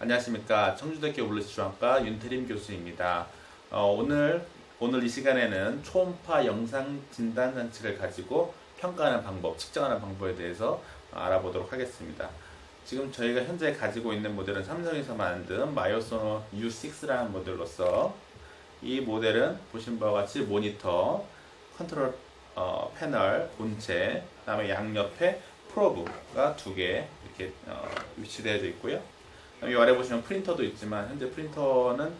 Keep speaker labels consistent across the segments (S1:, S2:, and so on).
S1: 안녕하십니까. 청주대학교 블루시중학과 윤태림 교수입니다. 오늘 이 시간에는 초음파 영상 진단 장치를 가지고 평가하는 방법, 측정하는 방법에 대해서 알아보도록 하겠습니다. 지금 저희가 현재 가지고 있는 모델은 삼성에서 만든 마이오소노 U6라는 모델로서 이 모델은 보신 바와 같이 모니터, 컨트롤 패널, 본체, 그 다음에 양옆에 프로브가 두 개 이렇게 위치되어 있고요. 이 아래 보시면 프린터도 있지만 현재 프린터는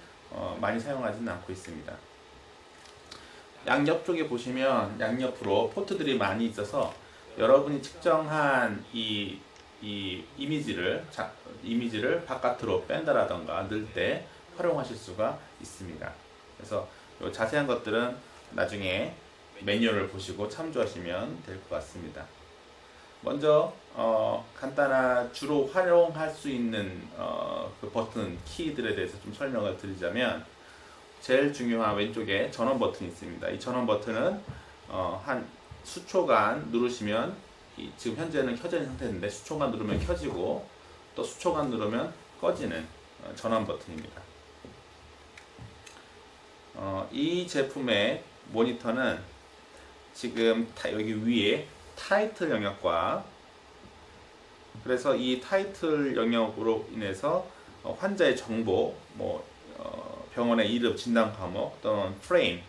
S1: 많이 사용하지는 않고 있습니다. 양옆 쪽에 보시면 양옆으로 포트들이 많이 있어서 여러분이 측정한 이 이미지를 바깥으로 뺀다라던가 넣을 때 활용하실 수가 있습니다. 그래서 이 자세한 것들은 나중에 매뉴얼을 보시고 참조하시면 될 것 같습니다. 먼저 간단한 주로 활용할 수 있는 그 버튼 키들에 대해서 좀 설명을 드리자면, 제일 중요한 왼쪽에 전원 버튼이 있습니다. 이 전원 버튼은 한 수초간 누르시면 지금 현재는 켜져 있는 상태인데 수초간 누르면 켜지고 또 수초간 누르면 꺼지는 전원 버튼입니다. 이 제품의 모니터는 지금 여기 위에 타이틀 영역과, 그래서 이 타이틀 영역으로 인해서 환자의 정보, 병원의 이름, 진단 과목, 또는 프레임,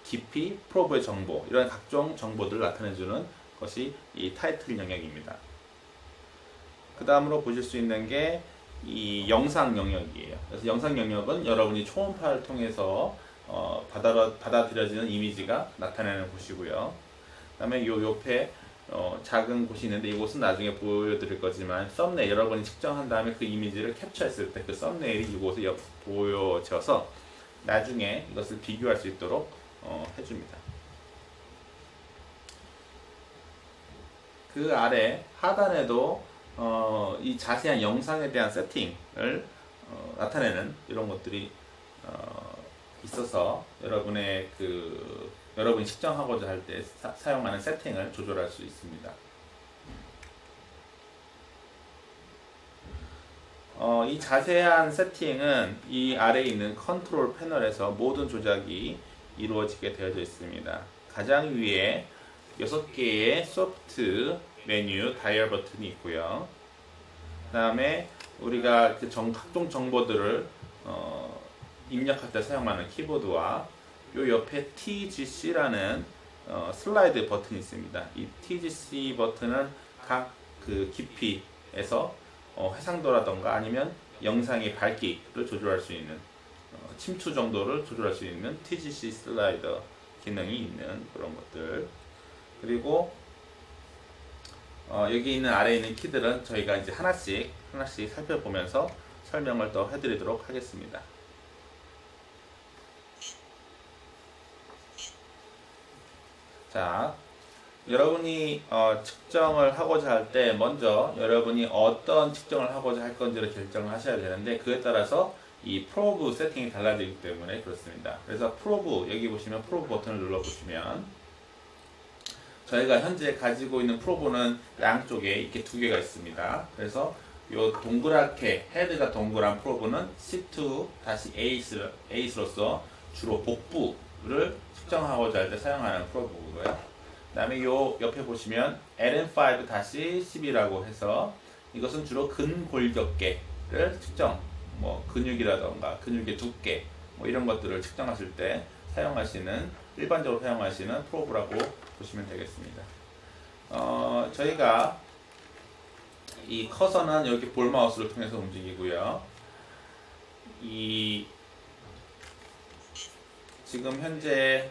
S1: 깊이, 프로브의 정보, 이런 각종 정보들을 나타내주는 것이 이 타이틀 영역입니다. 그 다음으로 보실 수 있는 게 이 영상 영역이에요. 그래서 영상 영역은 여러분이 초음파를 통해서 받아들여지는 이미지가 나타내는 곳이고요. 그 다음에 요 옆에 작은 곳이 있는데 이곳은 나중에 보여드릴 거지만, 썸네일, 여러분이 측정한 다음에 그 이미지를 캡처했을 때 그 썸네일이 이곳에 보여져서 나중에 이것을 비교할 수 있도록 해줍니다. 그 아래 하단에도 이 자세한 영상에 대한 세팅을 나타내는 이런 것들이 있어서 여러분이 측정하고자 할 때 사용하는 세팅을 조절할 수 있습니다. 이 자세한 세팅은 이 아래에 있는 컨트롤 패널에서 모든 조작이 이루어지게 되어져 있습니다. 가장 위에 6개의 소프트 메뉴 다이얼 버튼이 있고요. 그 다음에 우리가 각종 정보들을 입력할 때 사용하는 키보드와 요 옆에 TGC라는 슬라이드 버튼이 있습니다. 이 TGC 버튼은 각 그 깊이에서 해상도라던가 아니면 영상의 밝기를 조절할 수 있는, 침투 정도를 조절할 수 있는 TGC 슬라이더 기능이 있는 그런 것들. 그리고 여기 있는 아래에 있는 키들은 저희가 이제 하나씩 살펴보면서 설명을 더 해드리도록 하겠습니다. 자, 여러분이 측정을 하고자 할 때 먼저 여러분이 어떤 측정을 하고자 할 건지를 결정을 하셔야 되는데, 그에 따라서 이 프로브 세팅이 달라지기 때문에 그렇습니다. 그래서 프로브, 여기 보시면 프로브 버튼을 눌러보시면 저희가 현재 가지고 있는 프로브는 양쪽에 이렇게 두 개가 있습니다. 그래서 요 동그랗게 헤드가 동그란 프로브는 C2-8로서 주로 복부를 측정하고자 할 때 사용하는 프로브고요. 그 다음에 요 옆에 보시면 LM5-10이라고 해서 이것은 주로 근골격계를 측정, 근육이라던가 근육의 두께, 이런 것들을 측정하실 때 일반적으로 사용하시는 프로브라고 보시면 되겠습니다. 저희가 이 커서는 이렇게 볼 마우스를 통해서 움직이고요. 지금 현재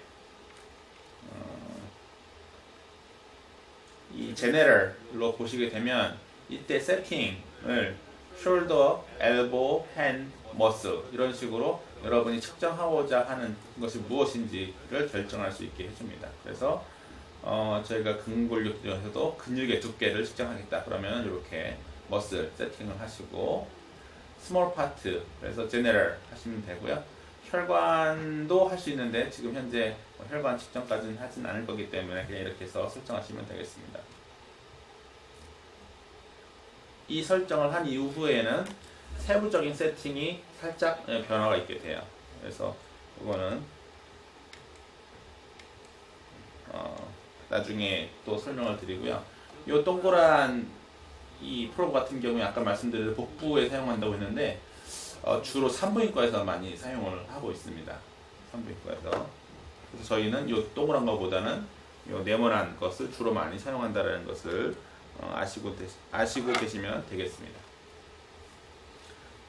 S1: 이 제네럴로 보시게 되면 이때 세팅을 숄더, 엘보, 핸드, 머슬 이런 식으로 여러분이 측정하고자 하는 것이 무엇인지를 결정할 수 있게 해줍니다. 그래서 저희가 근골격 중에서도 근육의 두께를 측정하겠다 그러면 이렇게 머슬 세팅을 하시고, 스몰 파트, 그래서 제네럴 하시면 되고요. 혈관도 할 수 있는데 지금 현재 혈관 측정까지는 하진 않을 거기 때문에 그냥 이렇게 해서 설정하시면 되겠습니다. 이 설정을 한 이후에는 세부적인 세팅이 살짝 변화가 있게 돼요. 그래서 이거는 나중에 또 설명을 드리고요. 이 동그란 이 프로브 같은 경우에 아까 말씀드린 복부에 사용한다고 했는데 주로 산부인과에서 많이 사용을 하고 있습니다. 산부인과에서. 그래서 저희는 이 동그란 것보다는 이 네모난 것을 주로 많이 사용한다는 것을 아시고 계시면 되겠습니다.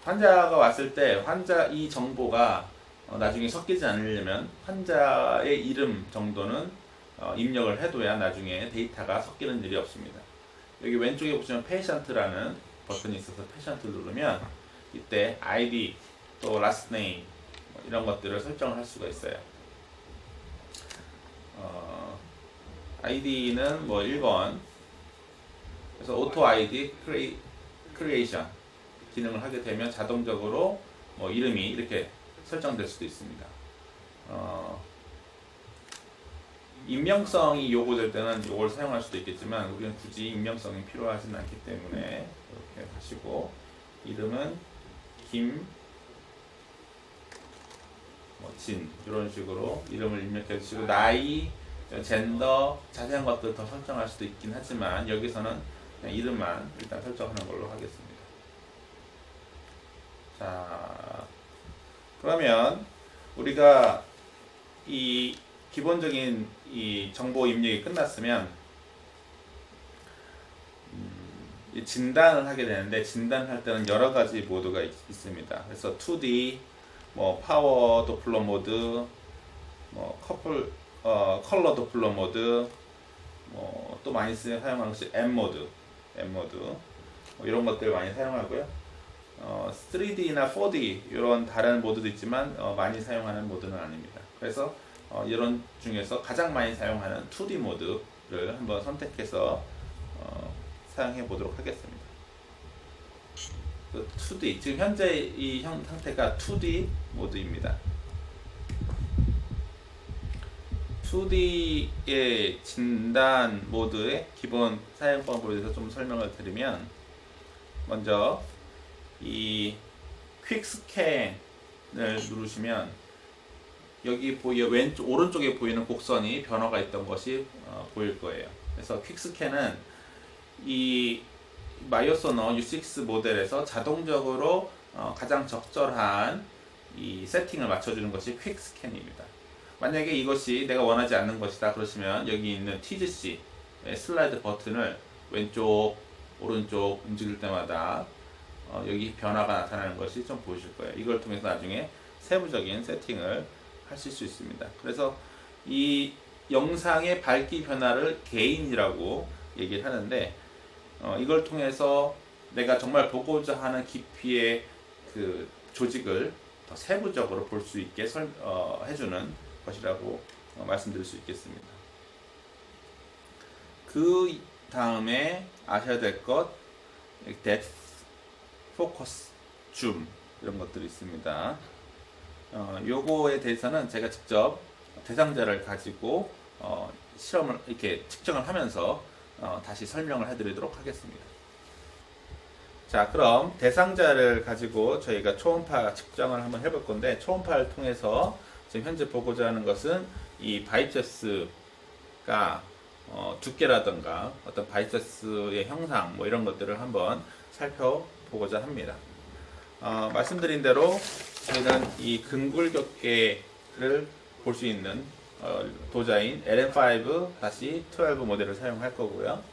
S1: 환자가 왔을 때 환자 이 정보가 나중에 섞이지 않으려면 환자의 이름 정도는 입력을 해둬야 나중에 데이터가 섞이는 일이 없습니다. 여기 왼쪽에 보시면 페이션트라는 버튼이 있어서 페이션트 누르면 이때 ID 또 last name 이런 것들을 설정을 할 수가 있어요. ID는 뭐 1번 그래서 auto ID creation 기능을 하게 되면 자동적으로 뭐 이름이 이렇게 설정될 수도 있습니다. 익명성이 요구될 때는 이걸 사용할 수도 있겠지만 우리는 굳이 익명성이 필요하지는 않기 때문에 이렇게 하시고 이름은 김, 진 이런 식으로 이름을 입력해 주시고 나이, 젠더 자세한 것들 더 설정할 수도 있긴 하지만 여기서는 그냥 이름만 일단 설정하는 걸로 하겠습니다. 자, 그러면 우리가 이 기본적인 이 정보 입력이 끝났으면 진단을 하게 되는데 진단할 때는 여러 가지 모드가 있습니다. 그래서 2D, 뭐 파워 도플러 모드, 뭐 컬러 도플러 모드, 뭐 또 많이 사용하는 것이 M 모드, 뭐 이런 것들 많이 사용하고요. 3D나 4D 이런 다른 모드도 있지만 많이 사용하는 모드는 아닙니다. 그래서 이런 중에서 가장 많이 사용하는 2D 모드를 한번 선택해서 사용해 보도록 하겠습니다. 2D 지금 현재 이 상태가 2D 모드입니다. 2D의 진단 모드의 기본 사용법에 대해서 좀 설명을 드리면 먼저 이 퀵 스캔을 누르시면 여기 오른쪽에 보이는 곡선이 변화가 있던 것이 보일 거예요. 그래서 퀵 스캔은 이 마이오소너 U6 모델에서 자동적으로 가장 적절한 이 세팅을 맞춰주는 것이 퀵 스캔입니다. 만약에 이것이 내가 원하지 않는 것이다 그러시면 여기 있는 TGC 슬라이드 버튼을 왼쪽 오른쪽 움직일 때마다 여기 변화가 나타나는 것이 좀 보이실 거예요. 이걸 통해서 나중에 세부적인 세팅을 하실 수 있습니다. 그래서 이 영상의 밝기 변화를 게인이라고 얘기를 하는데 이걸 통해서 내가 정말 보고자 하는 깊이의 그 조직을 더 세부적으로 볼 수 있게 해주는 것이라고 말씀드릴 수 있겠습니다. 그 다음에 아셔야 될 것 depth, focus, zoom 이런 것들이 있습니다. 요거에 대해서는 제가 직접 대상자를 가지고 실험을 이렇게 측정을 하면서 다시 설명을 해드리도록 하겠습니다. 자, 그럼 대상자를 가지고 저희가 초음파 측정을 한번 해볼 건데 초음파를 통해서 지금 현재 보고자 하는 것은 이 바이처스가 두께라든가 어떤 바이처스의 형상 뭐 이런 것들을 한번 살펴보고자 합니다. 말씀드린 대로 저희는 이 근굴격계를 볼 수 있는 도자인 LM5-12 모델을 사용할 거고요.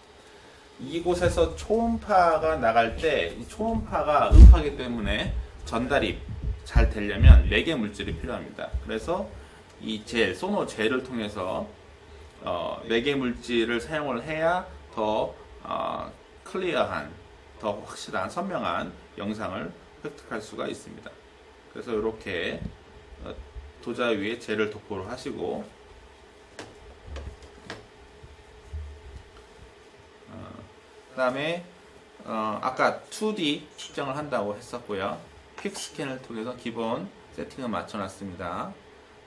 S1: 이곳에서 초음파가 나갈 때 이 초음파가 음파기 때문에 전달이 잘 되려면 매개 물질이 필요합니다. 그래서 이 소노 젤을 통해서 매개 물질을 사용을 해야 더 클리어한, 더 확실한, 선명한 영상을 획득할 수가 있습니다. 그래서 이렇게 도자 위에 젤을 도포를 하시고 그 다음에 아까 2D 측정을 한다고 했었고요. 퀵 스캔을 통해서 기본 세팅을 맞춰놨습니다.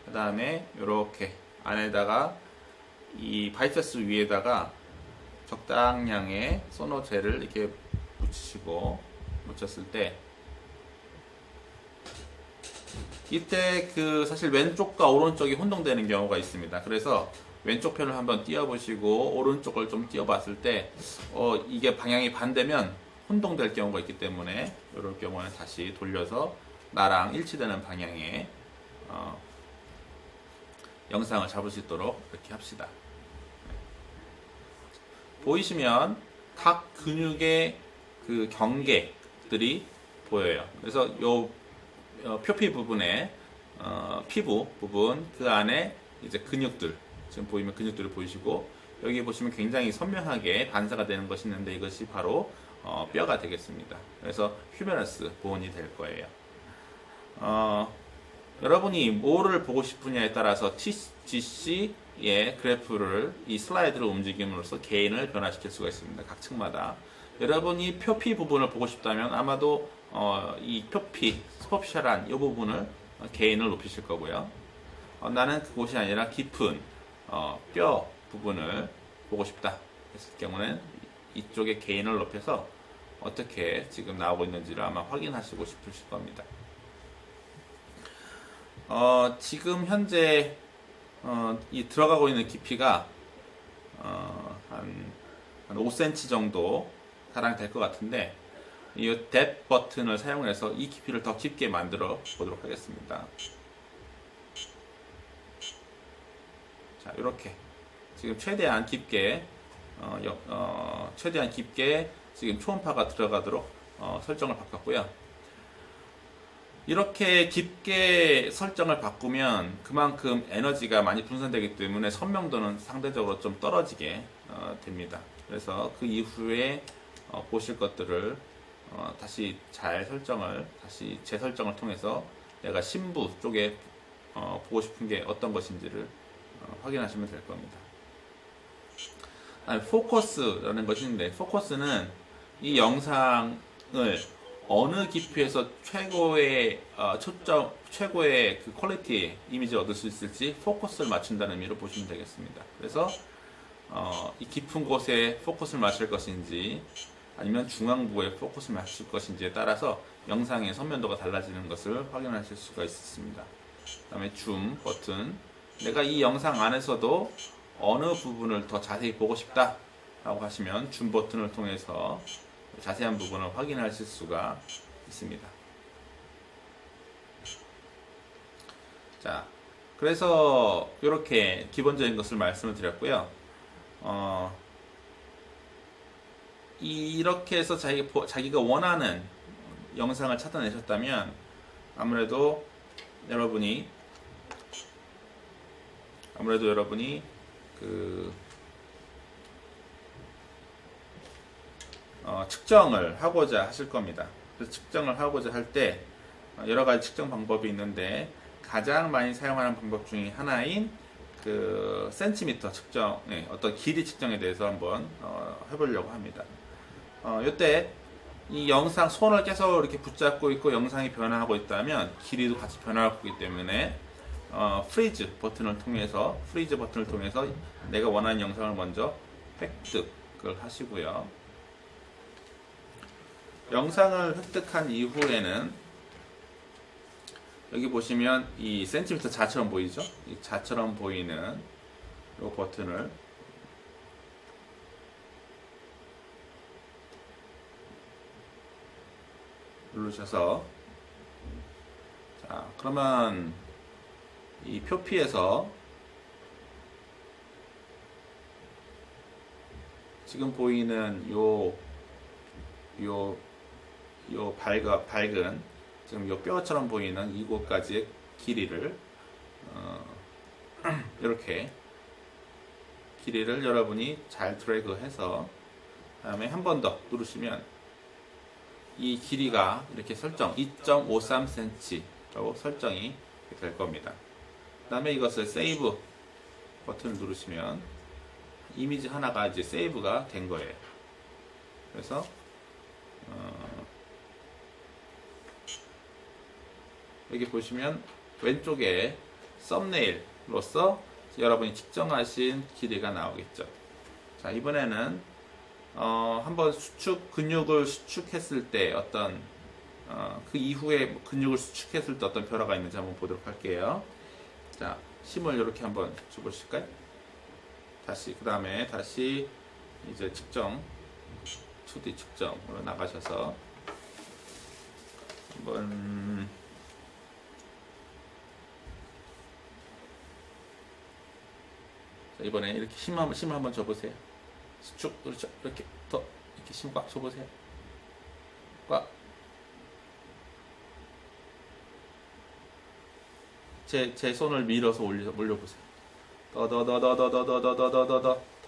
S1: 그 다음에 이렇게 안에다가 이 바이처스 위에다가 적당량의 소노젤을 이렇게 묻히시고 묻혔을 때 이때 그 사실 왼쪽과 오른쪽이 혼동되는 경우가 있습니다. 그래서 왼쪽 편을 한번 띄워보시고 오른쪽을 좀 띄워봤을 때 이게 방향이 반대면 혼동될 경우가 있기 때문에 이럴 경우는 다시 돌려서 나랑 일치되는 방향의 영상을 잡을 수 있도록 이렇게 합시다. 보이시면 각 근육의 그 경계들이 보여요. 그래서 요 표피 부분에 피부 부분 그 안에 이제 근육들 지금 보이면 근육들을 보이시고 여기 보시면 굉장히 선명하게 반사가 되는 것이 있는데 이것이 바로 뼈가 되겠습니다. 그래서 휴메러스 본이 될 거예요. 여러분이 뭐를 보고 싶으냐에 따라서 TGC의 그래프를 이 슬라이드를 움직임으로써 개인을 변화시킬 수가 있습니다. 각 층마다. 여러분이 표피 부분을 보고 싶다면 아마도 이 표피, 스퍼피셜한 이 부분을 개인을 높이실 거고요. 나는 그곳이 아니라 깊은 뼈 부분을 보고 싶다 했을 경우는 이쪽의 개인을 높여서 어떻게 지금 나오고 있는지를 아마 확인하시고 싶으실 겁니다. 지금 현재 이 들어가고 있는 깊이가 한 5cm 정도 가량 될 것 같은데 이 뎁 버튼을 사용해서 이 깊이를 더 깊게 만들어 보도록 하겠습니다. 자, 이렇게 지금 최대한 깊게 지금 초음파가 들어가도록 설정을 바꿨고요. 이렇게 깊게 설정을 바꾸면 그만큼 에너지가 많이 분산되기 때문에 선명도는 상대적으로 좀 떨어지게 됩니다. 그래서 그 이후에 보실 것들을 다시 다시 재설정을 통해서 내가 심부 쪽에 보고 싶은 게 어떤 것인지를 확인하시면 될 겁니다. 포커스라는 것이 있는데 포커스는 이 영상을 어느 깊이에서 최고의 최고의 그 퀄리티 이미지를 얻을 수 있을지 포커스를 맞춘다는 의미로 보시면 되겠습니다. 그래서 이 깊은 곳에 포커스를 맞출 것인지 아니면 중앙부에 포커스를 맞출 것인지에 따라서 영상의 선명도가 달라지는 것을 확인하실 수가 있습니다. 그 다음에 줌 버튼, 내가 이 영상 안에서도 어느 부분을 더 자세히 보고 싶다 라고 하시면 줌 버튼을 통해서 자세한 부분을 확인하실 수가 있습니다. 자, 그래서 이렇게 기본적인 것을 말씀을 드렸고요. 이렇게 해서 자기가 원하는 영상을 찾아내셨다면 아무래도 여러분이 측정을 하고자 하실 겁니다. 그래서 측정을 하고자 할 때 여러 가지 측정 방법이 있는데 가장 많이 사용하는 방법 중에 하나인 그 센티미터 측정, 어떤 길이 측정에 대해서 한번 해보려고 합니다. 이때 이 영상 손을 계속 이렇게 붙잡고 있고 영상이 변화하고 있다면 길이도 같이 변화하고 있기 때문에 프리즈 버튼을 통해서 내가 원하는 영상을 먼저 획득을 하시고요. 영상을 획득한 이후에는 여기 보시면 이 센티미터 자처럼 보이죠? 이 자처럼 보이는 이 버튼을 누르셔서, 자, 그러면 이 표피에서 지금 보이는 밝은 지금 요 뼈처럼 보이는 이곳까지의 길이를 이렇게 길이를 여러분이 잘 드래그해서 다음에 한 번 더 누르시면 이 길이가 이렇게 설정 2.53cm라고 설정이 될 겁니다. 그 다음에 이것을 세이브 버튼을 누르시면 이미지 하나가 이제 세이브가 된 거예요. 그래서 여기 보시면 왼쪽에 썸네일로서 여러분이 측정하신 길이가 나오겠죠. 자, 이번에는 한번 근육을 수축했을 때 어떤 그 이후에 뭐 근육을 수축했을 때 어떤 변화가 있는지 한번 보도록 할게요. 자, 힘을 이렇게 한번 줘보실까요? 다시 그 다음에 다시 이제 측정 2D 측정으로 나가셔서 한번 자, 이번에 이렇게 힘을 한번 줘보세요. 수축 그렇죠. 이렇게 더 이렇게 힘 꽉 줘보세요. 꽉. 제 손을 밀어서 올려보세요. 더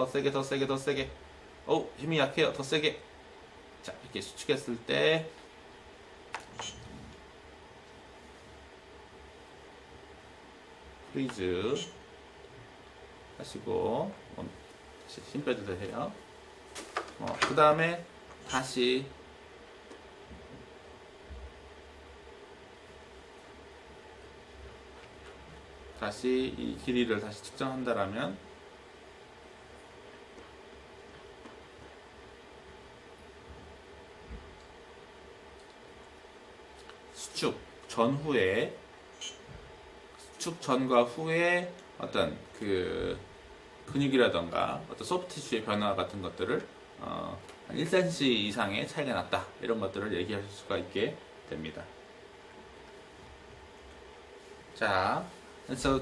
S1: 세게, 더 세게, 더 세게. 오, 힘이 약해요. 더 세게. 자, 이렇게 수축했을 때 프리즈 하시고 다시 힘 빼도 돼요. 그 다음에 다시 이 길이를 다시 측정한다라면 수축 전과 후에 어떤 그 근육이라던가 어떤 소프트 티슈의 변화 같은 것들을 한 1cm 이상의 차이가 났다, 이런 것들을 얘기하실 수가 있게 됩니다. 자, 그래서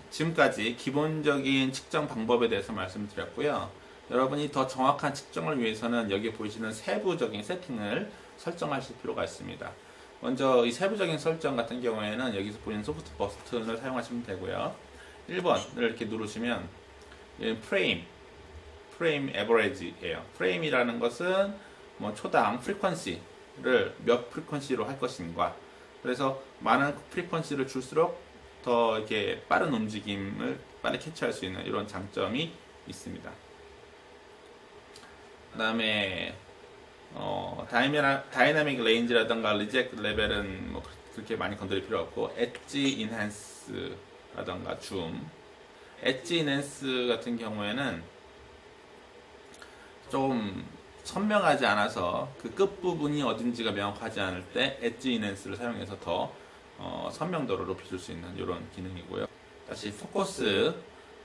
S1: 지금까지 기본적인 측정 방법에 대해서 말씀드렸고요. 여러분이 더 정확한 측정을 위해서는 여기 보이시는 세부적인 세팅을 설정하실 필요가 있습니다. 먼저 이 세부적인 설정 같은 경우에는 여기서 보이는 소프트 버튼을 사용하시면 되고요. 1번을 이렇게 누르시면 프레임 에버리지예요. 프레임이라는 것은 뭐 초당 프리퀀시를 몇 프리퀀시로 할 것인가. 그래서 많은 프리퀀시를 줄수록 더 이렇게 빠른 움직임을 빨리 캐치할 수 있는 이런 장점이 있습니다. 그 다음에 다이나믹 레인지라든가 리젝트 레벨은 뭐 그렇게 많이 건드릴 필요 없고, 엣지 인핸스라든가 줌, 엣지 인핸스 같은 경우에는 좀 선명하지 않아서 그 끝부분이 어딘지가 명확하지 않을 때 엣지 인핸스를 사용해서 더 선명도를 높여줄 수 있는 이런 기능이고요. 다시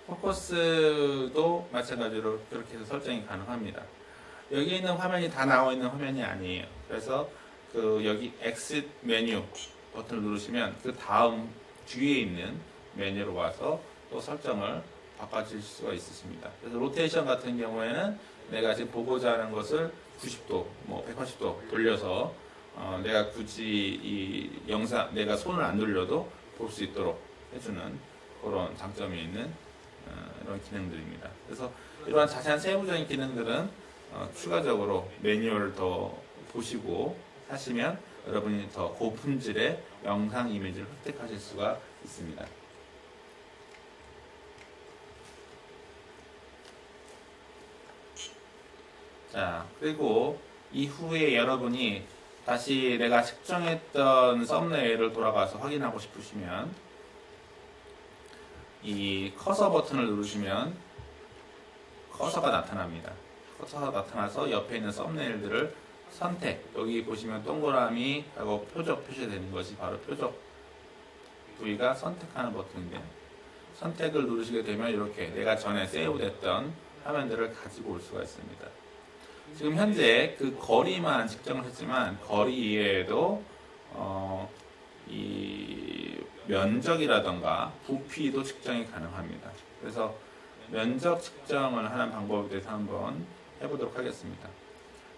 S1: 포커스도 마찬가지로 그렇게 해서 설정이 가능합니다. 여기 있는 화면이 다 나와 있는 화면이 아니에요. 그래서 그 여기 엑싯 메뉴 버튼을 누르시면 그 다음 뒤에 있는 메뉴로 와서 또 설정을 바꿔줄 수가 있으십니다. 그래서 로테이션 같은 경우에는 내가 지금 보고자 하는 것을 90도, 뭐 180도 돌려서 내가 굳이 이 영상, 내가 손을 안 돌려도 볼 수 있도록 해주는 그런 장점이 있는 이런 기능들입니다. 그래서 이러한 자세한 세부적인 기능들은 추가적으로 매뉴얼을 더 보시고 하시면 여러분이 더 고품질의 영상 이미지를 획득하실 수가 있습니다. 자, 그리고 이후에 여러분이 다시 내가 측정했던 썸네일을 돌아가서 확인하고 싶으시면 이 커서 버튼을 누르시면 커서가 나타납니다. 커서가 나타나서 옆에 있는 썸네일들을 선택, 여기 보시면 동그라미 하고 표적 표시되는 것이 바로 표적 부위가 선택하는 버튼인데요. 선택을 누르시게 되면 이렇게 내가 전에 세이브됐던 화면들을 가지고 올 수가 있습니다. 지금 현재 그 거리만 측정을 했지만 거리 이외에도 이 면적이라던가 부피도 측정이 가능합니다. 그래서 면적 측정을 하는 방법에 대해서 한번 해보도록 하겠습니다.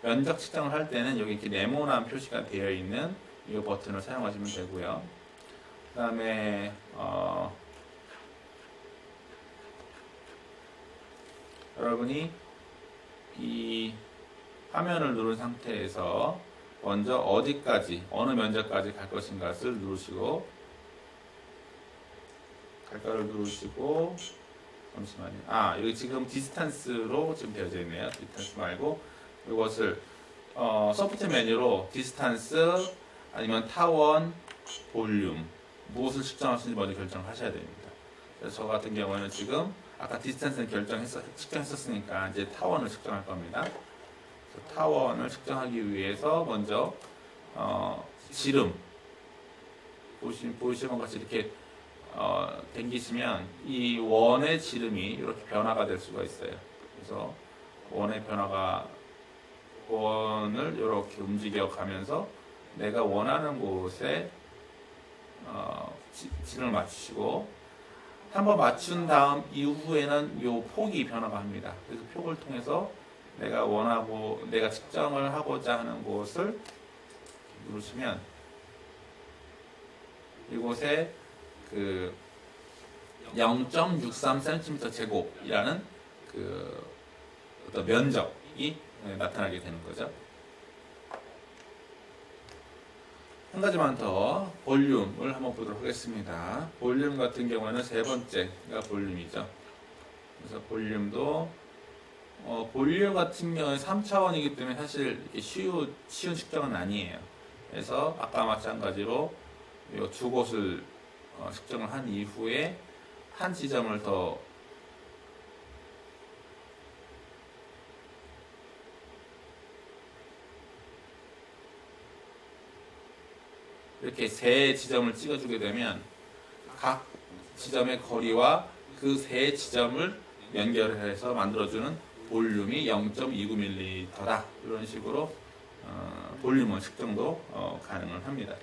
S1: 면적 측정을 할 때는 여기 이렇게 네모난 표시가 되어 있는 이 버튼을 사용하시면 되고요. 그 다음에 여러분이 이 화면을 누른 상태에서 먼저 어디까지, 어느 면적까지 갈 것인가를 누르시고, 갈까를 누르시고, 잠시만요. 여기 지금 디스턴스로 지금 되어져 있네요. 디스턴스 말고 이것을 소프트 메뉴로 디스턴스 아니면 타원, 볼륨 무엇을 측정하시는지 먼저 결정하셔야 됩니다. 그래서 저 같은 경우에는 지금 아까 디스턴스는 측정했었으니까 이제 타원을 측정할 겁니다. 타원을 측정하기 위해서 먼저 지름 보시면 같이 이렇게 당기시면 이 원의 지름이 이렇게 변화가 될 수가 있어요. 그래서 원의 변화가 원을 이렇게 움직여 가면서 내가 원하는 곳에 지름을 맞추시고 한번 맞춘 다음 이후에는 이 폭이 변화합니다. 그래서 폭을 통해서 내가 측정을 하고자 하는 곳을 누르시면 이곳에 그 0.63cm 제곱이라는 그 어떤 면적이 나타나게 되는 거죠. 한 가지만 더 볼륨을 한번 보도록 하겠습니다. 볼륨 같은 경우에는 세 번째가 볼륨이죠. 그래서 볼륨도 볼륨 같은 경우는 3차원이기 때문에 사실 쉬운 측정은 아니에요. 그래서 아까 마찬가지로 이 두 곳을 측정을 한 이후에 한 지점을 더 이렇게 세 지점을 찍어주게 되면 각 지점의 거리와 그 세 지점을 연결해서 만들어주는 볼륨이 0.29mm다. 이런 식으로 볼륨은 측정도 가능을 합니다.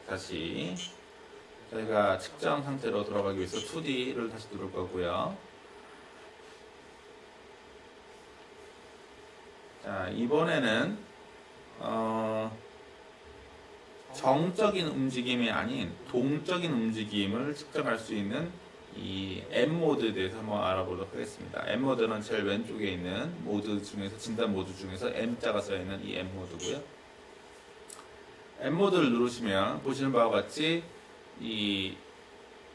S1: 다시 저희가 측정 상태로 돌아가기 위해서 2D를 다시 누를 거고요. 자, 이번에는 정적인 움직임이 아닌 동적인 움직임을 측정할 수 있는 이 M모드에 대해서 한번 알아보도록 하겠습니다. M모드는 제일 왼쪽에 있는 모드 중에서 진단 모드 중에서 M자가 써있는 이 M모드고요. M모드를 누르시면 보시는 바와 같이 이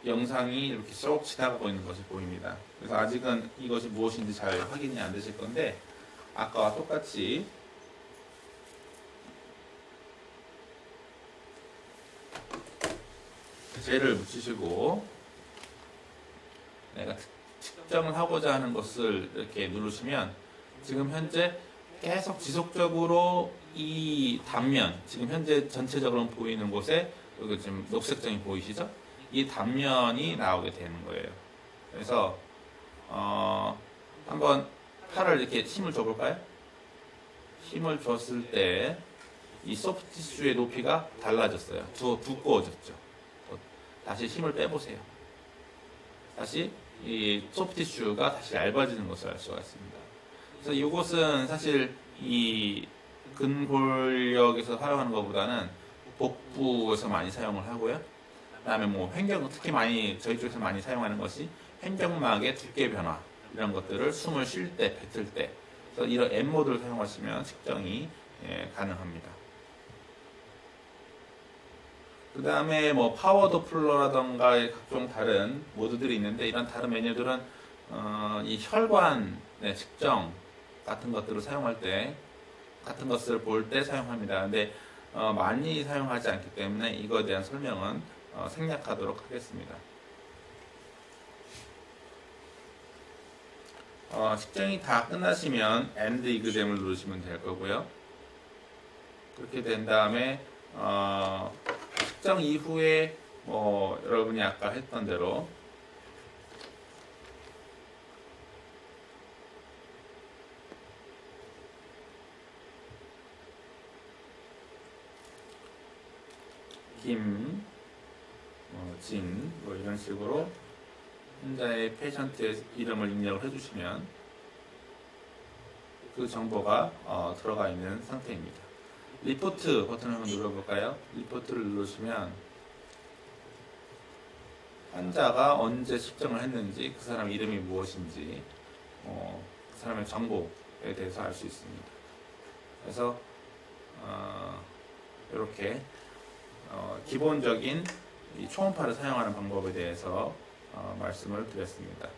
S1: 영상이 이렇게 쏙 지나가고 있는 것이 보입니다. 그래서 아직은 이것이 무엇인지 잘 확인이 안 되실 건데 아까와 똑같이 젤을 묻히시고 내가 측정을 하고자 하는 것을 이렇게 누르시면 지금 현재 계속 지속적으로 이 단면, 지금 현재 전체적으로 보이는 곳에 여기 지금 녹색점이 보이시죠? 이 단면이 나오게 되는 거예요. 그래서 한번 팔을 이렇게 힘을 줘볼까요? 힘을 줬을 때 이 소프트 티슈의 높이가 달라졌어요. 두꺼워졌죠. 다시 힘을 빼보세요. 다시 이 소프트 티슈가 다시 얇아지는 것을 알 수가 있습니다. 그래서 이것은 사실 이 근골격에서 사용하는 것보다는 복부에서 많이 사용을 하고요. 그다음에 뭐 특히 많이 저희 쪽에서 많이 사용하는 것이 횡격막의 두께 변화 이런 것들을 숨을 쉴 때, 뱉을 때, 그래서 이런 M 모드를 사용하시면 측정이 가능합니다. 그 다음에 뭐 파워 도플러라던가 각종 다른 모드들이 있는데 이런 다른 메뉴들은 이 혈관 측정 같은 것들을 사용할 때 같은 것을 볼 때 사용합니다. 근데 많이 사용하지 않기 때문에 이거에 대한 설명은 생략하도록 하겠습니다. 측정이 다 끝나시면 End Exam을 누르시면 될 거고요. 그렇게 된 다음에 측정 이후에 여러분이 아까 했던 대로 김, 진, 이런 식으로 환자의 페이션트의 이름을 입력을 해주시면 그 정보가 들어가 있는 상태입니다. 리포트 버튼을 한번 눌러볼까요? 리포트를 누르시면 환자가 언제 측정을 했는지, 그 사람 이름이 무엇인지, 그 사람의 정보에 대해서 알 수 있습니다. 그래서 이렇게 기본적인 이 초음파를 사용하는 방법에 대해서 말씀을 드렸습니다.